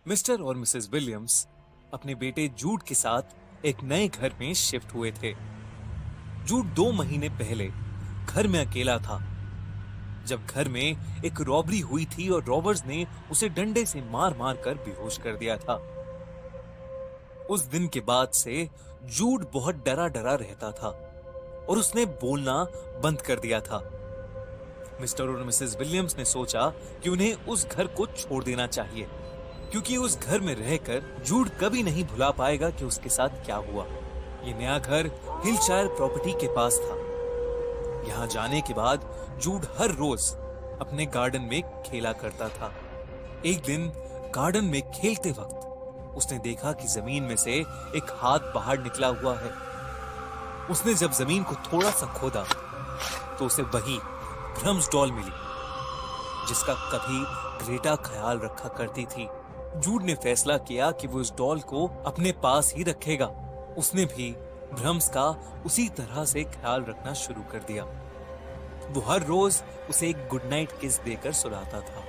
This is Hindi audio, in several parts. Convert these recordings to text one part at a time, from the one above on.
मिस्टर और मिसेस विलियम्स अपने बेटे जूड के साथ एक नए घर में शिफ्ट हुए थे। जूड 2 महीने पहले घर में अकेला था जब घर में एक रॉबरी हुई थी और रॉबर्स ने उसे डंडे से मार मार कर बेहोश कर दिया था। उस दिन के बाद से जूड बहुत डरा डरा रहता था और उसने बोलना बंद कर दिया था। मिस्टर और मिसेस विलियम्स ने सोचा कि उन्हें उस घर को छोड़ देना चाहिए, क्योंकि उस घर में रहकर जूड कभी नहीं भुला पाएगा कि उसके साथ क्या हुआ। ये नया घर हिलशायर प्रॉपर्टी के पास था। यहाँ जाने के बाद जूड हर रोज अपने गार्डन में खेला करता था। एक दिन गार्डन में खेलते वक्त उसने देखा कि जमीन में से एक हाथ बाहर निकला हुआ है। उसने जब जमीन को थोड़ा सा खोदा तो उसे वही भ्रम्स डॉल मिली, जिसका कभी ग्रेटा ख्याल रखा करती थी। जूड ने फैसला किया कि वो उस डॉल को अपने पास ही रखेगा। उसने भी भ्रम्स का उसी तरह से ख्याल रखना शुरू कर दिया। वो हर रोज उसे एक गुड नाइट किस देकर सुलाता था।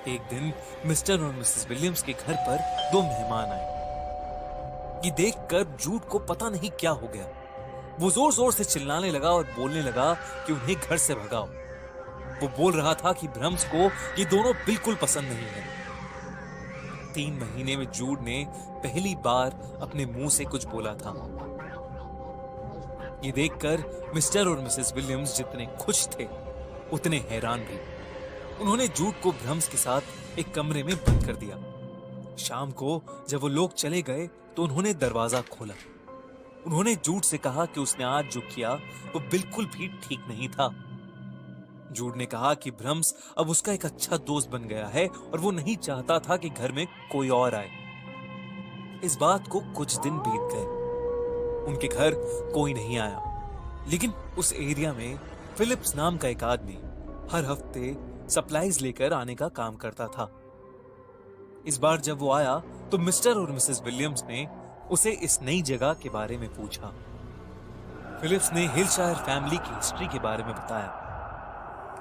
एक दिन मिस्टर और मिसेस विलियम्स के घर पर 2 मेहमान आए। ये देखकर जूड को पता नहीं क्या हो गया। वो जोर जोर से चिल्लाने लगा और बोलने लगा कि उन्हें घर से भगाओ। वो बोल रहा था कि भ्रम्स को ये दोनों बिल्कुल पसंद नहीं है। 3 महीने में जूड ने पहली बार अपने मुंह से कुछ बोला था। ये देखकर मिस्टर और मिसेस विलियम्स जितने खुश थे उतने हैरान भी। उन्होंने जूड को भ्रम्स के साथ एक कमरे में बंद कर दिया। शाम को जब वो लोग चले गए तो उन्होंने दरवाजा खोला। उन्होंने जूड से कहा कि उसने आज जो किया वो बिल्कुल भी ठीक नहीं था। जूड ने कहा कि भ्रम्स अब उसका एक अच्छा दोस्त बन गया है और वो नहीं चाहता था कि घर में कोई और आए। इस बात को कुछ दिन बीत गए। उनके घर कोई नहीं आया, लेकिन उस एरिया में फिलिप्स नाम का एक आदमी हर हफ्ते सप्लाईज लेकर आने का काम करता था। इस बार जब वो आया तो मिस्टर और मिसेस विलियम्स ने उसे इस नई जगह के बारे में पूछा। फिलिप्स ने हिलशायर फैमिली की हिस्ट्री के बारे में बताया।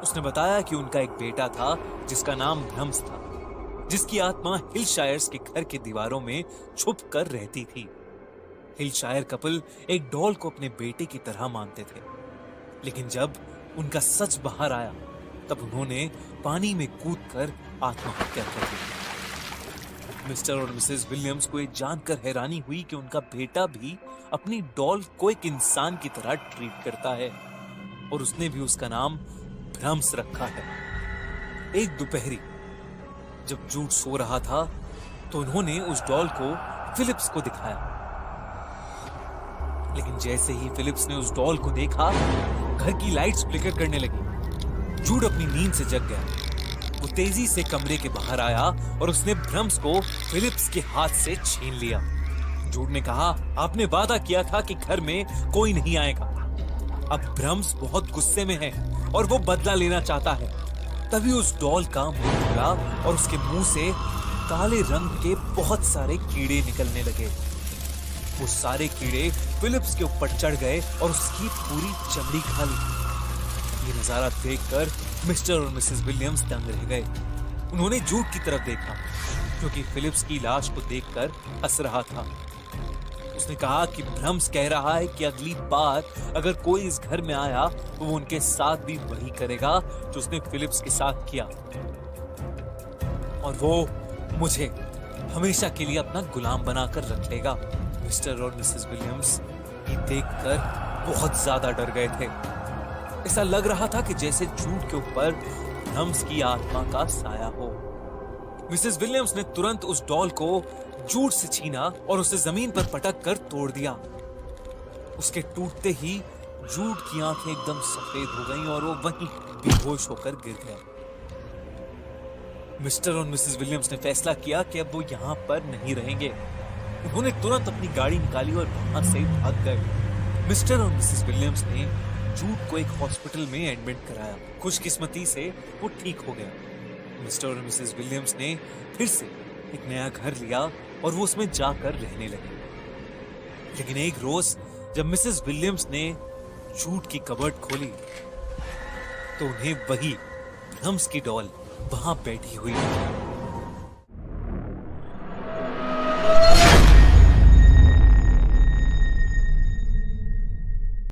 उसने बताया कि उनका एक बेटा था जिसका नाम भ्रम्स था, जिसकी आत्मा हिलशायर्स के घर की दीवारों में छुप कर रहती थी। हिलशायर कपल एक डॉल को अपने बेटे की तरह मानते थे, लेकिन जब उनका सच बाहर आया तब उन्होंने पानी में कूदकर आत्महत्या कर ली। मिस्टर और मिसेस विलियम्स को ये जानकर हैरानी हुई कि उनका बेटा भी अपनी डॉल को एक इंसान की तरह ट्रीट करता है और उसने भी उसका नाम भ्रम्स रखा है। एक दोपहरी जब जूड सो रहा था तो उन्होंने उस डॉल को फिलिप्स को दिखाया, लेकिन जैसे ही फिलिप्स ने उस डॉल को देखा घर की लाइट्स फ्लिकर करने लगी। जूड अपनी नींद से जग गया। वो तेजी से कमरे के बाहर आया और उसने भ्रम्स को फिलिप्स के हाथ से छीन लिया। जूड ने कहा, आपने वादा किया था कि घर में कोई नहीं आएगा। अब भ्रम्स बहुत गुस्से में है और वो बदला लेना चाहता है। तभी उस डॉल का मुंह खुला और उसके मुंह से काले रंग के बहुत सारे कीड़े निकलने लगे। वो सारे कीड़े फिलिप्स के ऊपर चढ़ गए और उसकी पूरी चमड़ी खा ली। ये नजारा देखकर मिस्टर और मिसेस विलियम्स दंग रह गए। उन्होंने जूड की तरफ देखा, क्योंकि फिलिप्स की लाश को देखकर हंस रहा था। उसने कहा कि भ्रम्स कह रहा है कि अगली बार अगर कोई इस घर में आया तो वो उनके साथ भी वही करेगा जो उसने फिलिप्स के साथ किया, और वो मुझे हमेशा के लिए अपना गुलाम बनाकर रख लेगा। मिस्टर और मिसेस विलियम्स ये देखकर बहुत ज्यादा डर गए थे। ऐसा लग रहा था कि जैसे जूड के ऊपर भ्रम्स की आत्मा का साया हो। मिसेस विलियम्स ने तुरंत उस डॉल को जूड से छीना और उसे जमीन पर पटक कर तोड़ दिया। उसके टूटते ही जूड की आंखें एकदम सफेद हो गईं और वो वहीं बेहोश होकर गिर गया। मिस्टर और मिसेस विलियम्स ने फैसला किया कि अब वो यहाँ पर नहीं रहेंगे। उन्होंने तुरंत अपनी गाड़ी निकाली और वहां से भाग गए। मिस्टर और मिसेस विलियम्स ने जूड को एक हॉस्पिटल में एडमिट कराया। खुशकिस्मती से वो ठीक हो गया। मिस्टर और मिसेस विलियम्स ने फिर से एक नया घर लिया और वो उसमें जाकर रहने लगे। लेकिन एक रोज जब मिसेस विलियम्स ने जूड की कबर्ड खोली तो उन्हें वही भ्रम्स की डॉल वहां बैठी हुई थी।